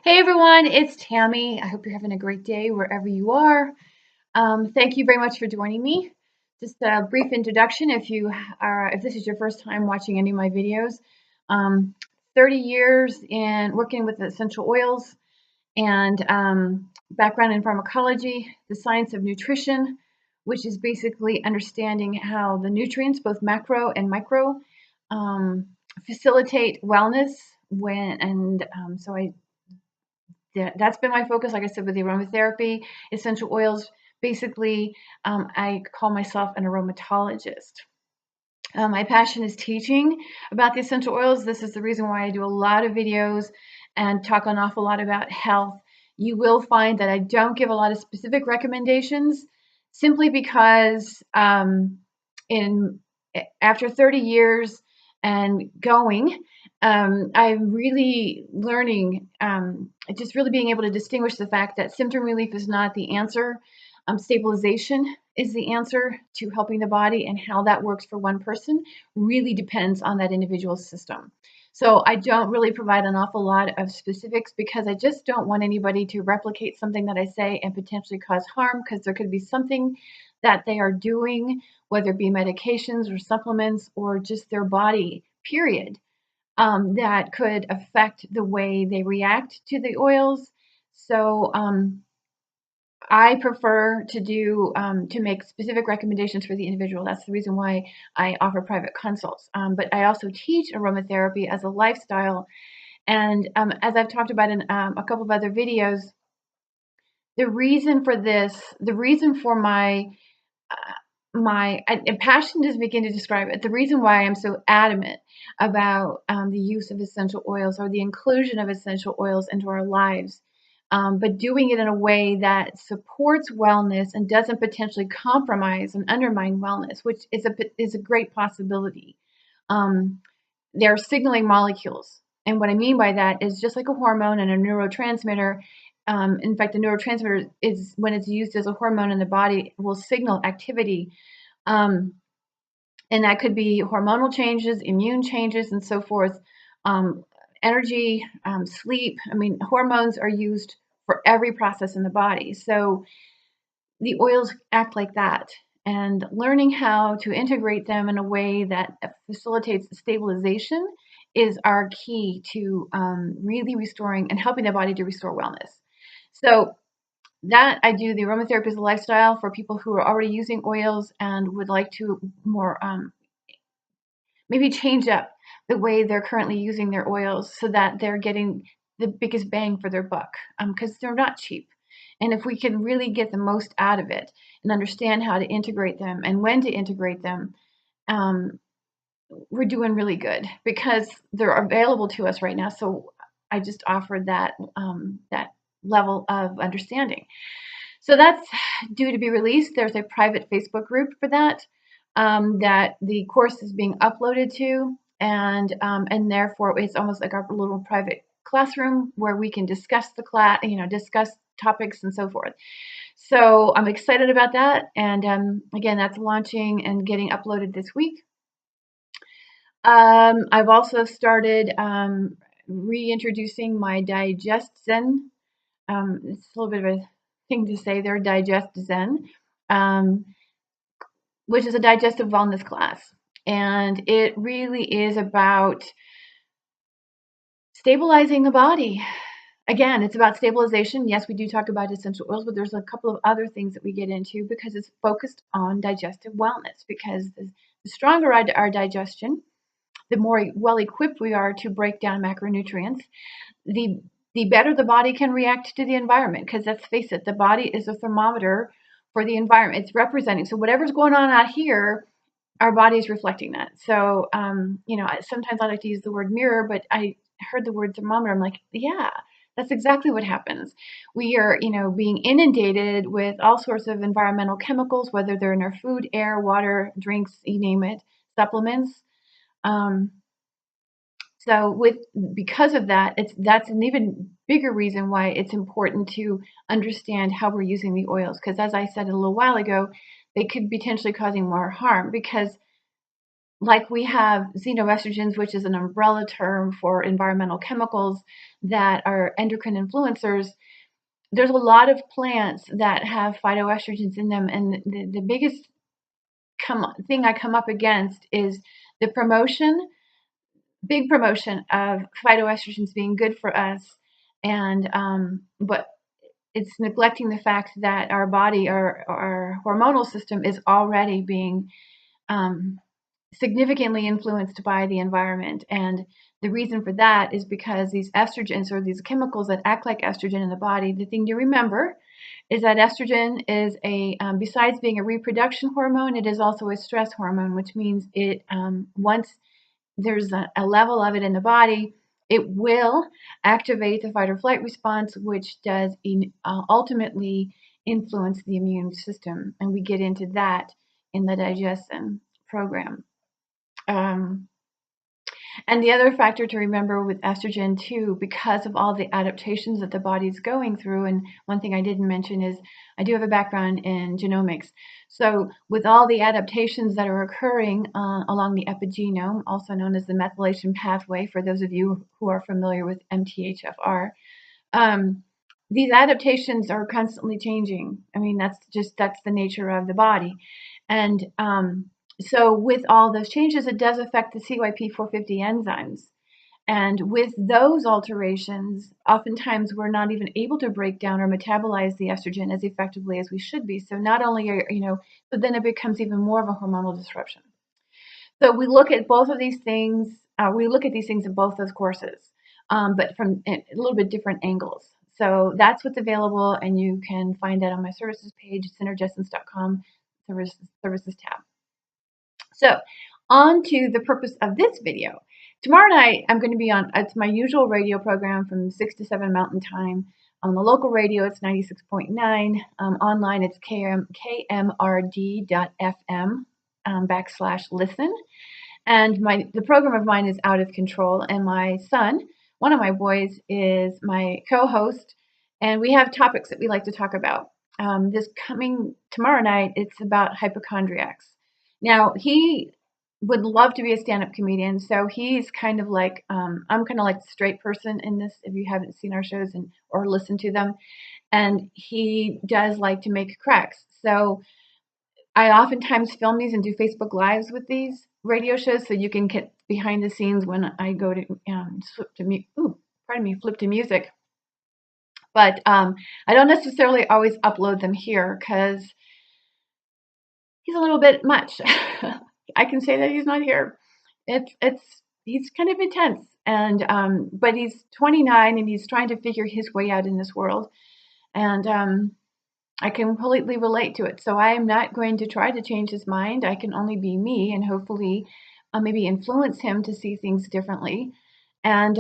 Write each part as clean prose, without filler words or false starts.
Hey everyone, it's Tammy. I hope you're having a great day wherever you are. Thank you very much for joining me. Just a brief introduction if this is your first time watching any of my videos. Um, 30 years in working with essential oils and background in pharmacology, the science of nutrition, which is basically understanding how the nutrients, both macro and micro, um, facilitate wellness so that's been my focus. Like I said, with the aromatherapy, essential oils. Basically, I call myself an aromatologist. My passion is teaching about the essential oils. This is the reason why I do a lot of videos and talk an awful lot about health. You will find that I don't give a lot of specific recommendations simply because in after 30 years and going, I'm really learning, just really being able to distinguish the fact that symptom relief is not the answer. Stabilization is the answer to helping the body, and how that works for one person really depends on that individual system. So I don't really provide an awful lot of specifics because I just don't want anybody to replicate something that I say and potentially cause harm, because there could be something that they are doing, whether it be medications or supplements or just their body, period, that could affect the way they react to the oils. So I prefer to make specific recommendations for the individual. That's the reason why I offer private consults. But I also teach aromatherapy as a lifestyle, and as I've talked about in a couple of other videos, the reason for this, the reason for and passion doesn't begin to describe it. The reason why I'm so adamant about the use of essential oils, or the inclusion of essential oils into our lives, but doing it in a way that supports wellness and doesn't potentially compromise and undermine wellness, which is a great possibility. Um, they're signaling molecules. And what I mean by that is, just like a hormone and a neurotransmitter. In fact, the neurotransmitter is, when it's used as a hormone in the body, will signal activity. Um, and that could be hormonal changes, immune changes, and so forth. Um, Energy, sleep. I mean, hormones are used for every process in the body. So the oils act like that. And learning how to integrate them in a way that facilitates stabilization is our key to really restoring and helping the body to restore wellness. So that I do the aromatherapy as a lifestyle for people who are already using oils and would like to more maybe change up the way they're currently using their oils, so that they're getting the biggest bang for their buck, because they're not cheap. And if we can really get the most out of it and understand how to integrate them and when to integrate them, um, we're doing really good, because they're available to us right now. So I just offered that level of understanding. So that's due to be released. There's a private Facebook group for that, that the course is being uploaded to, and therefore it's almost like our little private classroom where we can discuss the class, discuss topics and so forth. So I'm excited about that, and again, that's launching and getting uploaded this week. I've also started reintroducing my Digest Zen. It's a little bit of a thing to say there, Digest Zen, um, which is a digestive wellness class. And it really is about stabilizing the body. Again, it's about stabilization. Yes, we do talk about essential oils, but there's a couple of other things that we get into, because it's focused on digestive wellness. Because the stronger our digestion, the more well equipped we are to break down macronutrients, the the better the body can react to the environment. Because let's face it, the body is a thermometer for the environment. It's representing. So whatever's going on out here, our body is reflecting that. So sometimes I like to use the word mirror, but I heard the word thermometer. I'm like, yeah, that's exactly what happens. We are, being inundated with all sorts of environmental chemicals, whether they're in our food, air, water, drinks, you name it, supplements. Um, so because of that, that's an even bigger reason why it's important to understand how we're using the oils. Because as I said a little while ago, they could be potentially causing more harm, because like we have xenoestrogens, which is an umbrella term for environmental chemicals that are endocrine influencers. There's a lot of plants that have phytoestrogens in them, and the biggest thing I come up against is the big promotion of phytoestrogens being good for us, and but it's neglecting the fact that our body, our hormonal system, is already being um, significantly influenced by the environment. And the reason for that is because these estrogens, or these chemicals that act like estrogen in the body, the thing to remember is that estrogen is besides being a reproduction hormone, it is also a stress hormone, which means it, once there's a level of it in the body, it will activate the fight or flight response, which does ultimately influence the immune system. And we get into that in the digestion program. Um, and the other factor to remember with estrogen too, because of all the adaptations that the body's going through, and one thing I didn't mention is I do have a background in genomics. So with all the adaptations that are occurring along the epigenome, also known as the methylation pathway, for those of you who are familiar with MTHFR, um, these adaptations are constantly changing. I mean, that's the nature of the body. And so with all those changes, it does affect the CYP450 enzymes. And with those alterations, oftentimes we're not even able to break down or metabolize the estrogen as effectively as we should be. So not only are, but then it becomes even more of a hormonal disruption. So we look at both of these things. We look at these things in both those courses, but from a little bit different angles. So that's what's available, and you can find that on my services page, synergessence.com, services tab. So on to the purpose of this video. Tomorrow night, I'm going to be on, it's my usual radio program from 6 to 7 Mountain Time. On the local radio, it's 96.9. Online, it's kmrd.fm /listen. And the program of mine is Out of Control. And my son, one of my boys, is my co-host. And we have topics that we like to talk about. This coming tomorrow night, it's about hypochondriacs. Now, he would love to be a stand-up comedian, so he's kind of like, I'm kind of like the straight person in this, if you haven't seen our shows or listened to them. And he does like to make cracks. So I oftentimes film these and do Facebook Lives with these radio shows, so you can get behind the scenes when I go to flip to music. But I don't necessarily always upload them here because he's a little bit much. I can say that he's not here. He's kind of intense, and but he's 29 and he's trying to figure his way out in this world, and I can completely relate to it. So I am not going to try to change his mind. I can only be me, and hopefully maybe influence him to see things differently. And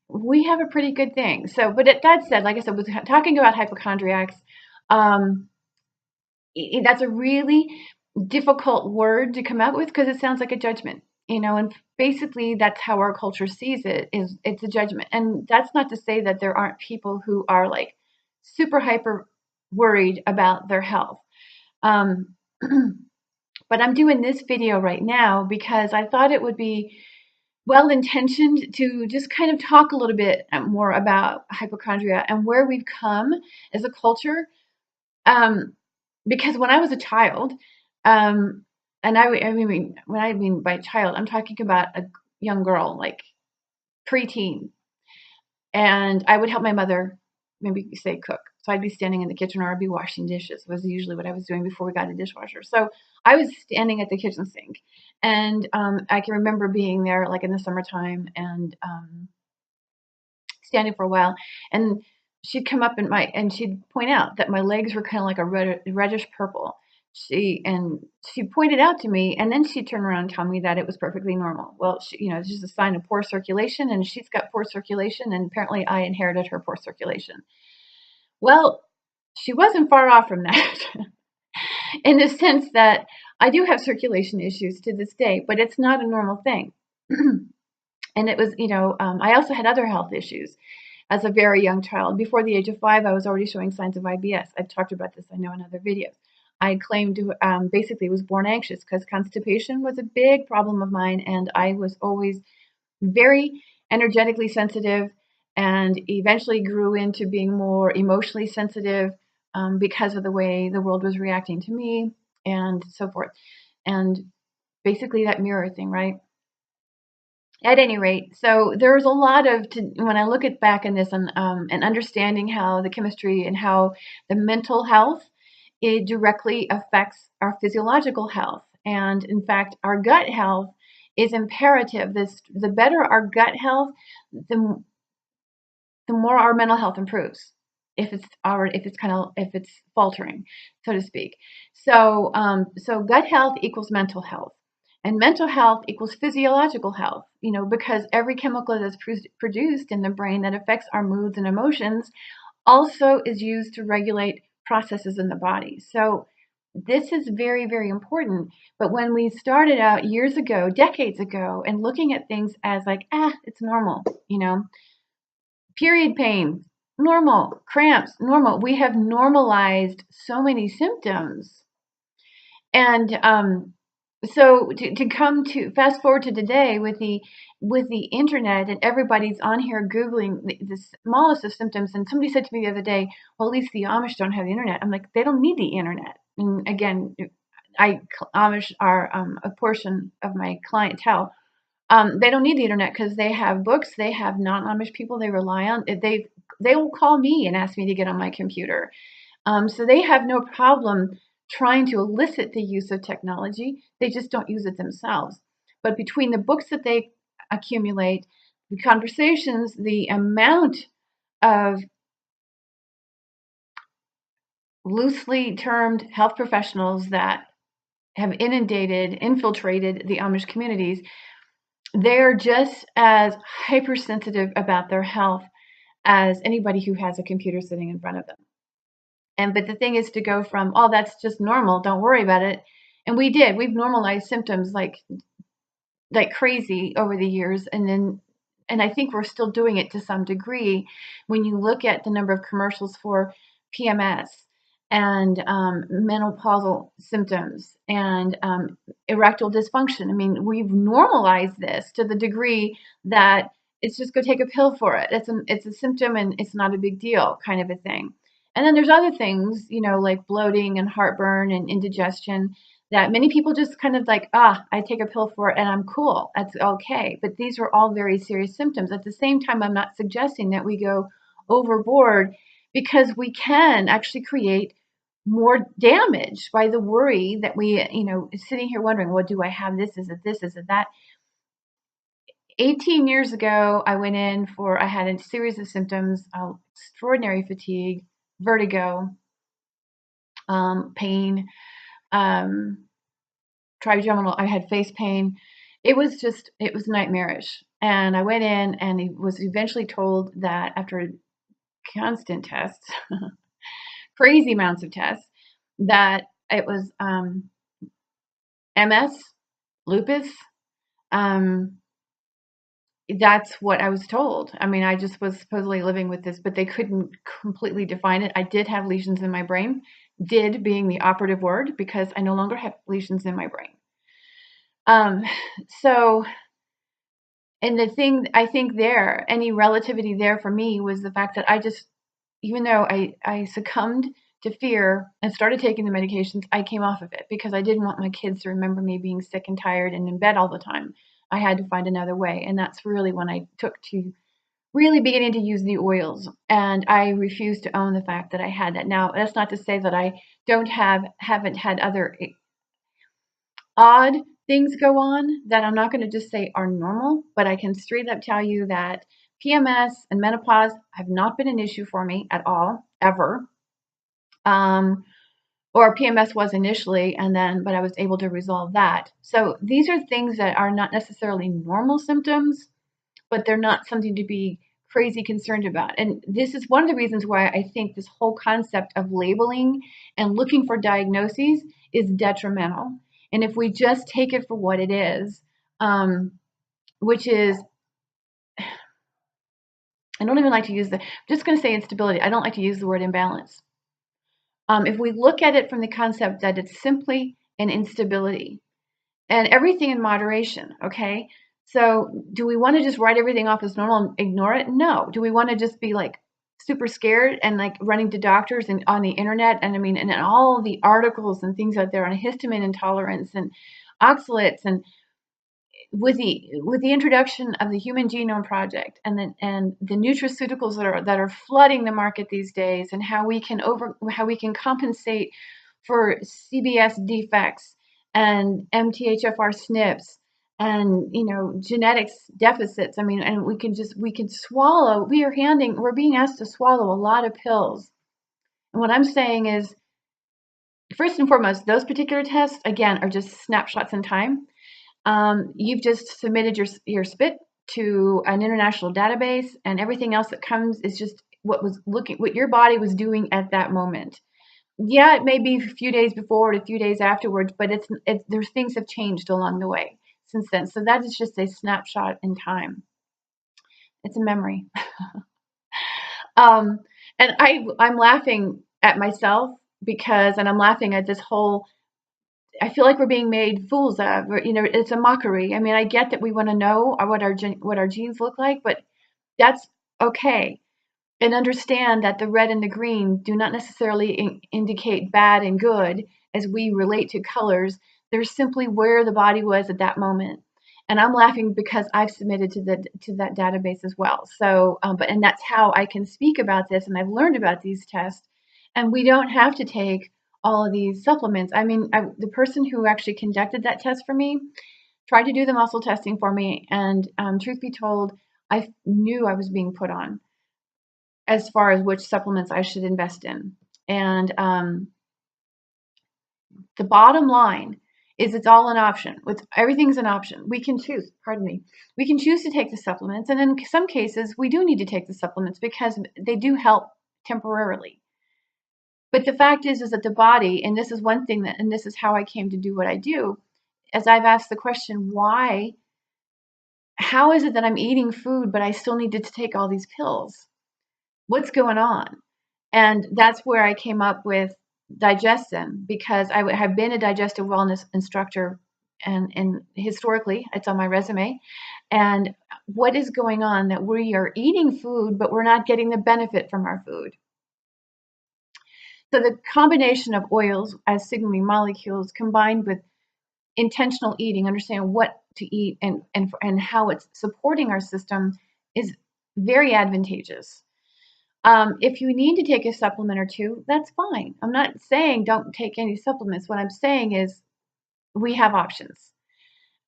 we have a pretty good thing. So, but that said, like I said, was talking about hypochondriacs. That's a really difficult word to come out with because it sounds like a judgment, and basically that's how our culture sees it, is it's a judgment. And that's not to say that there aren't people who are like super hyper worried about their health. But I'm doing this video right now because I thought it would be well-intentioned to just kind of talk a little bit more about hypochondria and where we've come as a culture. Because when I was a child, and I mean, when I mean by child, I'm talking about a young girl, like preteen, and I would help my mother, maybe say cook. So I'd be standing in the kitchen, or I'd be washing dishes, was usually what I was doing before we got a dishwasher. So I was standing at the kitchen sink, and I can remember being there like in the summertime and standing for a while, and she'd come up and she'd point out that my legs were kind of like a reddish purple. She pointed out to me, and then she'd turn around and tell me that it was perfectly normal. Well, it's just a sign of poor circulation, and she's got poor circulation, and apparently I inherited her poor circulation. Well, she wasn't far off from that in the sense that I do have circulation issues to this day, but it's not a normal thing. And it was, I also had other health issues as a very young child. Before the age of 5, I was already showing signs of IBS. I've talked about this, I know, in other videos. I claimed to basically was born anxious because constipation was a big problem of mine, and I was always very energetically sensitive, and eventually grew into being more emotionally sensitive because of the way the world was reacting to me and so forth. And basically that mirror thing, right? At any rate, so there's a lot of when I look at back in this and understanding how the chemistry and how the mental health, it directly affects our physiological health, and in fact our gut health is imperative. The better our gut health, the more our mental health improves. If it's faltering, so to speak. So gut health equals mental health, and mental health equals physiological health. Because every chemical that's produced in the brain that affects our moods and emotions also is used to regulate processes in the body. So this is very, very important. But when we started out years ago, decades ago, and looking at things as like, it's normal, period pain, normal, cramps, normal. We have normalized so many symptoms. And so to come to fast forward to today with the internet, and everybody's on here Googling the smallest of symptoms. And somebody said to me the other day, well, at least the Amish don't have the internet. I'm like, they don't need the internet. And again, Amish are a portion of my clientele. They don't need the internet because they have books. They have non-Amish people they rely on. They will call me and ask me to get on my computer. So they have no problem trying to elicit the use of technology. They just don't use it themselves. But between the books that they accumulate, the conversations, the amount of loosely termed health professionals that have infiltrated the Amish communities, they're just as hypersensitive about their health as anybody who has a computer sitting in front of them. But the thing is to go from, oh, that's just normal, don't worry about it. And we've normalized symptoms like crazy over the years. And I think we're still doing it to some degree when you look at the number of commercials for PMS and menopausal symptoms and erectile dysfunction. I mean, we've normalized this to the degree that it's just go take a pill for it. It's a symptom and it's not a big deal, kind of a thing. And then there's other things, like bloating and heartburn and indigestion, that many people just kind of like, I take a pill for it and I'm cool. That's okay. But these are all very serious symptoms. At the same time, I'm not suggesting that we go overboard, because we can actually create more damage by the worry that we, sitting here wondering, well, do I have this? Is it this? Is it that? 18 years ago, I had a series of symptoms, extraordinary fatigue, vertigo, pain, trigeminal. I had face pain. It was nightmarish. And I went in and was eventually told that after constant tests, crazy amounts of tests, that it was MS, lupus. That's what I was told. I mean, I just was supposedly living with this, but they couldn't completely define it. I did have lesions in my brain, did being the operative word, because I no longer have lesions in my brain. So, and the thing I think any relativity there for me was the fact that even though I succumbed to fear and started taking the medications, I came off of it because I didn't want my kids to remember me being sick and tired and in bed all the time. I had to find another way. And that's really when I took to really beginning to use the oils. And I refuse to own the fact that I had that. Now, that's not to say that I haven't had other odd things go on that I'm not going to just say are normal, but I can straight up tell you that PMS and menopause have not been an issue for me at all, ever. Or PMS was initially, but I was able to resolve that. So these are things that are not necessarily normal symptoms, but they're not something to be crazy concerned about. And this is one of the reasons why I think this whole concept of labeling and looking for diagnoses is detrimental. And if we just take it for what it is, which is, I don't even like to use I'm just going to say instability. I don't like to use the word imbalance. If we look at it from the concept that it's simply an instability and everything in moderation, okay? So do we want to just write everything off as normal and ignore it? No. Do we want to just be like super scared and like running to doctors and on the internet and I mean and all the articles and things out there on histamine intolerance and oxalates and with the introduction of the Human Genome Project and the nutraceuticals that are flooding the market these days, and how we can compensate for CBS defects and MTHFR SNPs and genetics deficits. I mean, and we can swallow. We're being asked to swallow a lot of pills. And what I'm saying is, first and foremost, those particular tests again are just snapshots in time. You've just submitted your spit to an international database, and everything else that comes is just what your body was doing at that moment. Yeah, it may be a few days before or a few days afterwards, but there's things have changed along the way since then. So that is just a snapshot in time. It's a memory. um, and I'm laughing at myself and I'm laughing at this whole. I feel like we're being made fools of. It's a mockery. I mean, I get that we want to know what our genes look like, but that's okay. And understand that the red and the green do not necessarily indicate bad and good as we relate to colors. They're simply where the body was at that moment. And I'm laughing because I've submitted to that database as well. So, and that's how I can speak about this. And I've learned about these tests. And we don't have to take all of these supplements. I mean, the person who actually conducted that test for me tried to do the muscle testing for me. And truth be told, I knew I was being put on as far as which supplements I should invest in. And the bottom line is it's all an option. Everything's an option. We can choose, pardon me. We can choose to take the supplements. And in some cases, we do need to take the supplements because they do help temporarily. But the fact is that the body, and this is one thing and this is how I came to do what I do, as I've asked the question, how is it that I'm eating food, but I still needed to take all these pills? What's going on? And that's where I came up with Digestin, because I have been a digestive wellness instructor and historically it's on my resume. And what is going on that we are eating food, but we're not getting the benefit from our food? So the combination of oils as signaling molecules combined with intentional eating, understand what to eat and how it's supporting our system is very advantageous. If you need to take a supplement or two, that's fine. I'm not saying don't take any supplements. What I'm saying is we have options.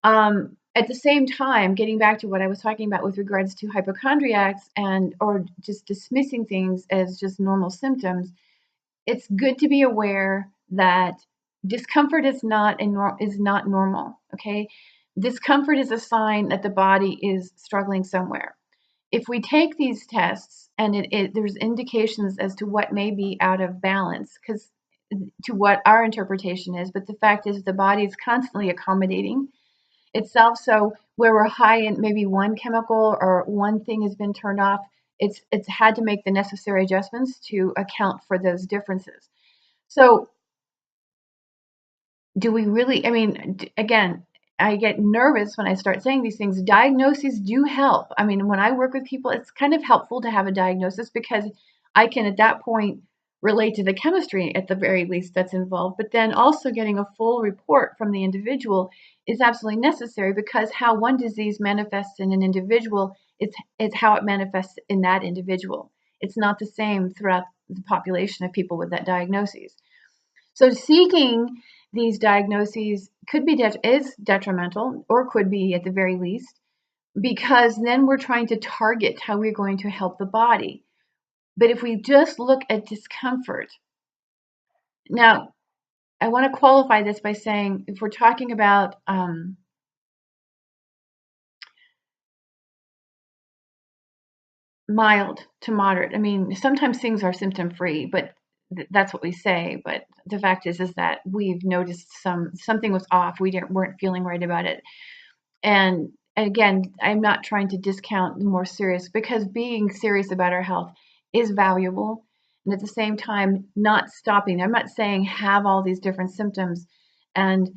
At the same time, getting back to what I was talking about with regards to hypochondriacs or just dismissing things as just normal symptoms, it's good to be aware that discomfort is not normal. Okay, discomfort is a sign that the body is struggling somewhere. If we take these tests and there's indications as to what may be out of balance, because to what our interpretation is, but the fact is the body is constantly accommodating itself. So where we're high in maybe one chemical or one thing has been turned off, it's had to make the necessary adjustments to account for those differences. So do we really, I mean, again, I get nervous when I start saying these things. Diagnoses do help. I mean, when I work with people, it's kind of helpful to have a diagnosis because I can at that point relate to the chemistry at the very least that's involved. But then also getting a full report from the individual is absolutely necessary, because how one disease manifests in an individual is how it manifests in that individual. It's not the same throughout the population of people with that diagnosis. So seeking these diagnoses is detrimental, or could be at the very least, because then we're trying to target how we're going to help the body. But if we just look at discomfort, now I want to qualify this by saying if we're talking about mild to moderate, I mean, sometimes things are symptom free, but that's what we say. But the fact is that we've noticed something was off. Weren't feeling right about it. And again, I'm not trying to discount the more serious, because being serious about our health is valuable. and at the same time not stopping. I'm not saying have all these different symptoms and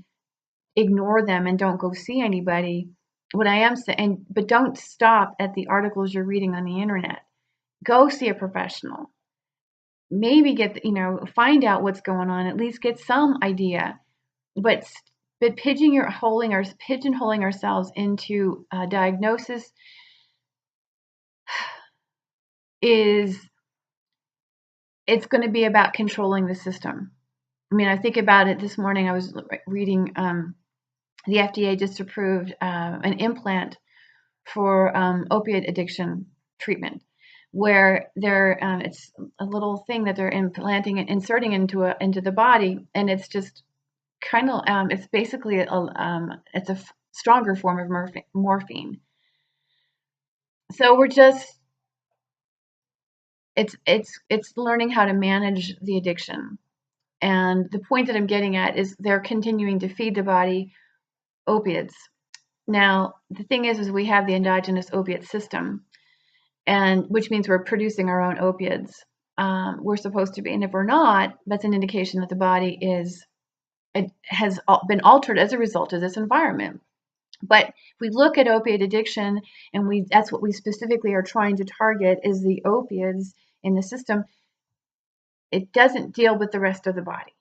ignore them and don't go see anybody. What I am saying, but don't stop at the articles you're reading on the internet. Go see a professional. Maybe find out what's going on, at least get some idea. But pigeonholing ourselves into a diagnosis it's going to be about controlling the system. I mean, I think about it this morning. I was reading the FDA just approved an implant for opiate addiction treatment, where it's a little thing that they're implanting and inserting into the body, and it's just kind of it's basically it's a stronger form of morphine. So we're just it's learning how to manage the addiction. And the point that I'm getting at is they're continuing to feed the body opiates. Now, the thing is we have the endogenous opiate system, and which means we're producing our own opiates. We're supposed to be, and if we're not, that's an indication that the body has been altered as a result of this environment. But if we look at opiate addiction, and that's what we specifically are trying to target is the opiates in the system, it doesn't deal with the rest of the body.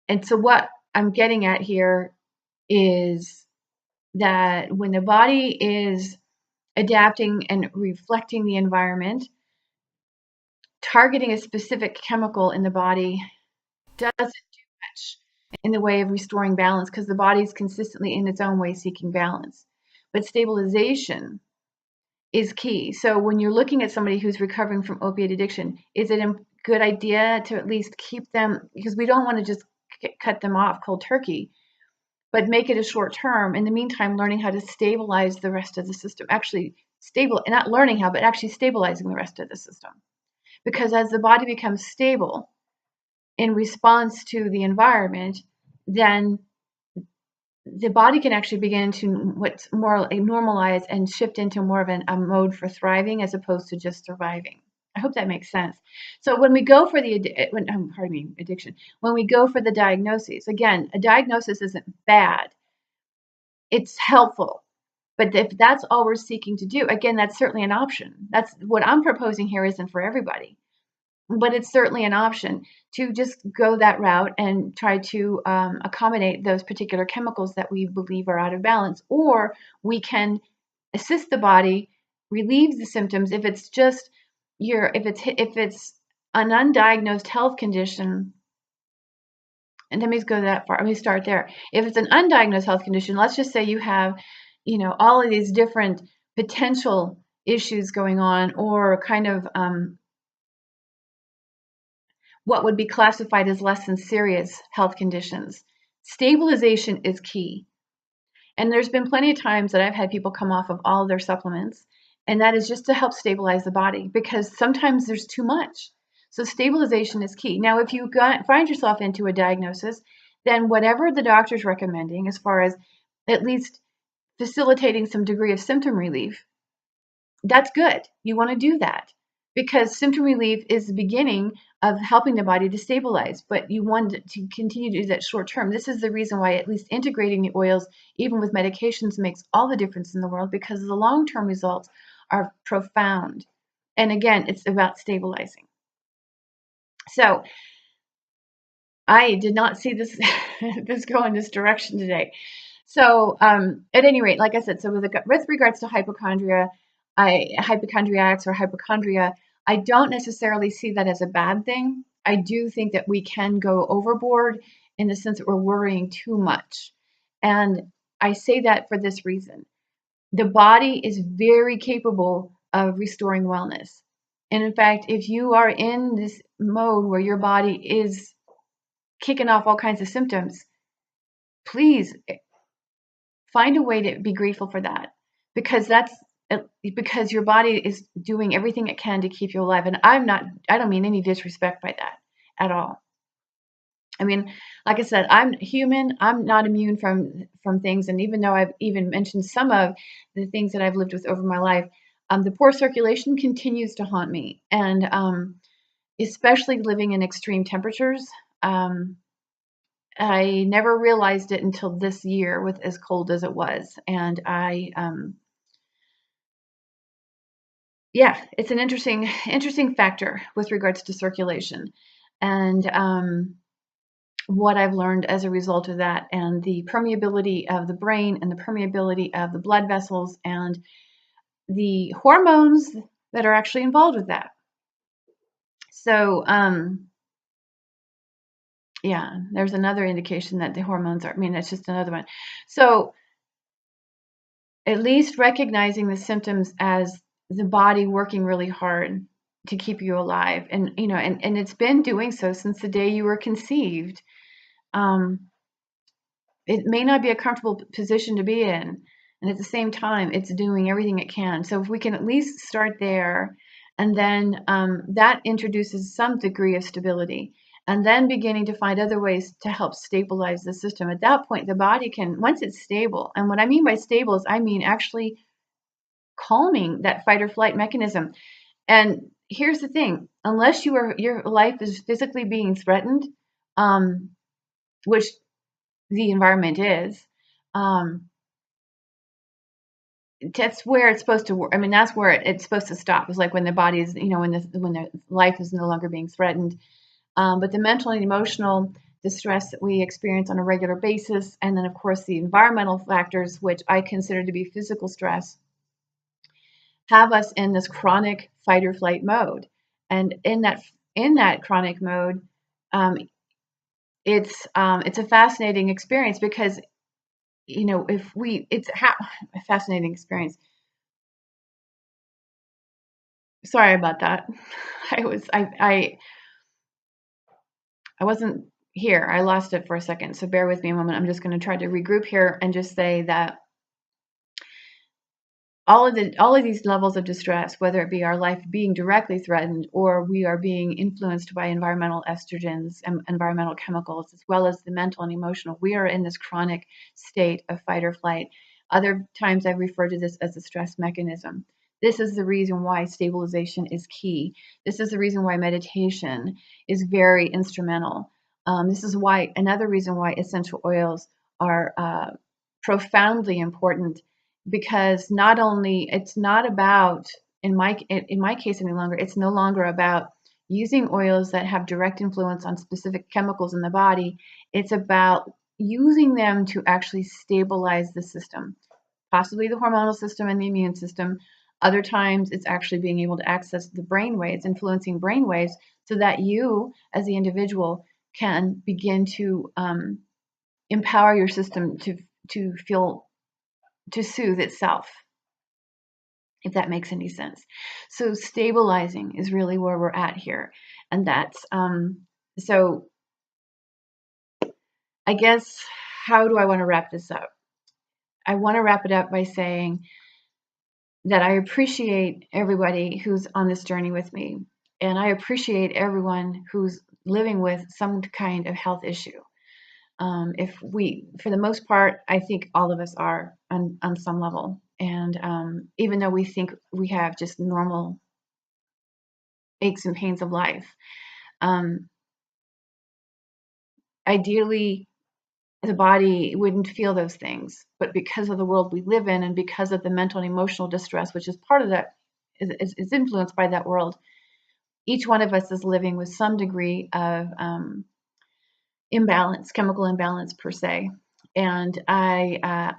And so what I'm getting at here is that when the body is adapting and reflecting the environment, targeting a specific chemical in the body doesn't do much in the way of restoring balance, because the body is consistently in its own way seeking balance. But stabilization is key. So when you're looking at somebody who's recovering from opiate addiction, is it a good idea to at least keep them, because we don't want to just cut them off cold turkey, but make it a short term. In the meantime, learning how to stabilize the rest of the system, not learning how, but actually stabilizing the rest of the system. Because as the body becomes stable in response to the environment, then the body can actually begin to what's more normalize and shift into more of a mode for thriving as opposed to just surviving. I hope that makes sense. So when we go for addiction, when we go for the diagnosis, again, a diagnosis isn't bad. It's helpful. But if that's all we're seeking to do, again, that's certainly an option. That's what I'm proposing here isn't for everybody. But it's certainly an option to just go that route and try to accommodate those particular chemicals that we believe are out of balance. Or we can assist the body, relieve the symptoms. If it's just if it's an undiagnosed health condition, and let me go that far. Let me start there. If it's an undiagnosed health condition, let's just say you have, all of these different potential issues going on, or kind of what would be classified as less than serious health conditions. Stabilization is key. And there's been plenty of times that I've had people come off of all of their supplements, and that is just to help stabilize the body, because sometimes there's too much. So stabilization is key. Now, if you find yourself into a diagnosis, then whatever the doctor's recommending as far as at least facilitating some degree of symptom relief, that's good. You want to do that, because symptom relief is the beginning of helping the body to stabilize, but you want to continue to do that short term. This is the reason why at least integrating the oils, even with medications, makes all the difference in the world, because the long-term results are profound. And again, it's about stabilizing. So I did not see this go in this direction today. So at any rate, like I said, so with regards to hypochondriacs or hypochondria, I don't necessarily see that as a bad thing. I do think that we can go overboard in the sense that we're worrying too much. And I say that for this reason. The body is very capable of restoring wellness. And in fact, if you are in this mode where your body is kicking off all kinds of symptoms, please find a way to be grateful for that, because because your body is doing everything it can to keep you alive. And I don't mean any disrespect by that at all. I mean, like I said, I'm human. I'm not immune from things. And even though I've even mentioned some of the things that I've lived with over my life, The poor circulation continues to haunt me, and especially living in extreme temperatures. I never realized it until this year with as cold as it was. And yeah, it's an interesting factor with regards to circulation. And what I've learned as a result of that, and the permeability of the brain and the permeability of the blood vessels and the hormones that are actually involved with that. So, yeah, there's another indication that the hormones are, I mean, that's just another one. So, at least recognizing the symptoms as the body working really hard to keep you alive. And, you know, and it's been doing so since the day you were conceived. Um, it may not be a comfortable position to be in. And at the same time, it's doing everything it can. So if we can at least start there, and then that introduces some degree of stability, and then beginning to find other ways to help stabilize the system. At that point, the body can, once it's stable, and what I mean by stable is I mean actually calming that fight or flight mechanism. And here's the thing, unless your life is physically being threatened, which the environment is, um, that's where it's supposed to work. I mean, that's where it's supposed to stop. It's like when the body is, you know, when the life is no longer being threatened. But the mental and emotional distress that we experience on a regular basis, and then of course the environmental factors, which I consider to be physical stress, have us in this chronic fight or flight mode. And in that chronic mode, um, it's a fascinating experience because, you know, a fascinating experience. Sorry about that. I wasn't here. I lost it for a second. So bear with me a moment. I'm just going to try to regroup here and just say that all of these levels of distress, whether it be our life being directly threatened or we are being influenced by environmental estrogens and environmental chemicals, as well as the mental and emotional, we are in this chronic state of fight or flight. Other times I've referred to this as a stress mechanism. This is the reason why stabilization is key. This is the reason why meditation is very instrumental. This is why another reason why essential oils are profoundly important, because not only it's not about, in my case any longer, it's no longer about using oils that have direct influence on specific chemicals in the body. It's about using them to actually stabilize the system, possibly the hormonal system and the immune system. Other times it's actually being able to access the brain waves, influencing brain waves, so that you as the individual can begin to empower your system to feel, to soothe itself, if that makes any sense. So stabilizing is really where we're at here. And that's, so I guess, how do I want to wrap this up? I want to wrap it up by saying that I appreciate everybody who's on this journey with me. And I appreciate everyone who's living with some kind of health issue. If we, for the most part, I think all of us are on some level. And even though we think we have just normal aches and pains of life, ideally, the body wouldn't feel those things. But because of the world we live in and because of the mental and emotional distress, which is part of that, is influenced by that world, each one of us is living with some degree of imbalance, chemical imbalance per se. And I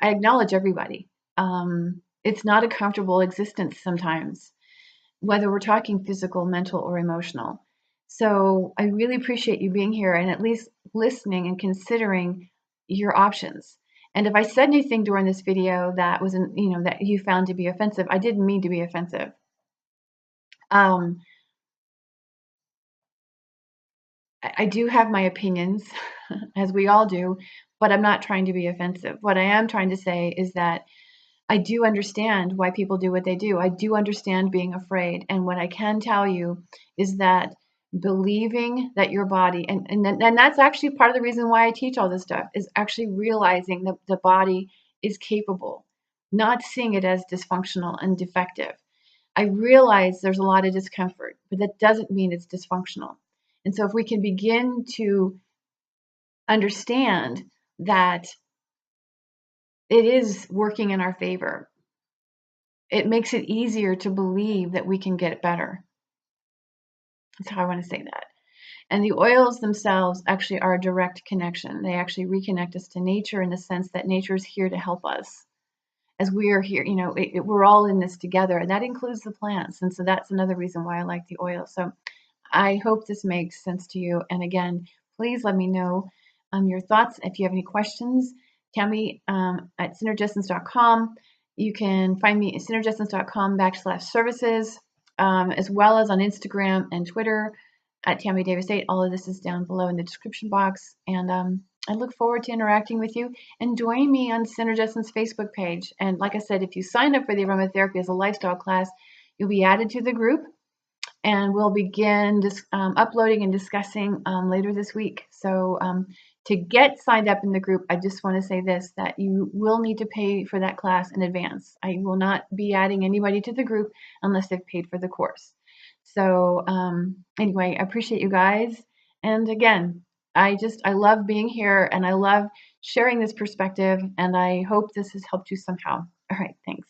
acknowledge everybody. It's not a comfortable existence sometimes, whether we're talking physical, mental, or emotional. So I really appreciate you being here and at least listening and considering your options. And if I said anything during this video that wasn't, you know, that you found to be offensive, I didn't mean to be offensive. I do have my opinions, as we all do, but I'm not trying to be offensive. What I am trying to say is that I do understand why people do what they do. I do understand being afraid. And what I can tell you is that believing that your body, and that's actually part of the reason why I teach all this stuff, is actually realizing that the body is capable. not seeing it as dysfunctional and defective. I realize there's a lot of discomfort, but that doesn't mean it's dysfunctional. And so if we can begin to understand that it is working in our favor, it makes it easier to believe that we can get better. That's how I want to say that. And the oils themselves actually are a direct connection. They actually reconnect us to nature in the sense that nature is here to help us as we are here. We're all in this together, and that includes the plants. And so that's another reason why I like the oil. So I hope this makes sense to you. And again, please let me know your thoughts. If you have any questions, Tammy at synergessence.com. You can find me at synergessence.com/services, as well as on Instagram and Twitter at Tammy Davis 8. All of this is down below in the description box. And I look forward to interacting with you, and join me on Synergessence Facebook page. And like I said, if you sign up for the aromatherapy as a lifestyle class, you'll be added to the group, and we'll begin uploading and discussing later this week. So to get signed up in the group, I just want to say this, that you will need to pay for that class in advance. I will not be adding anybody to the group unless they've paid for the course. So anyway, I appreciate you guys. And again, I love being here, and I love sharing this perspective, and I hope this has helped you somehow. All right, thanks.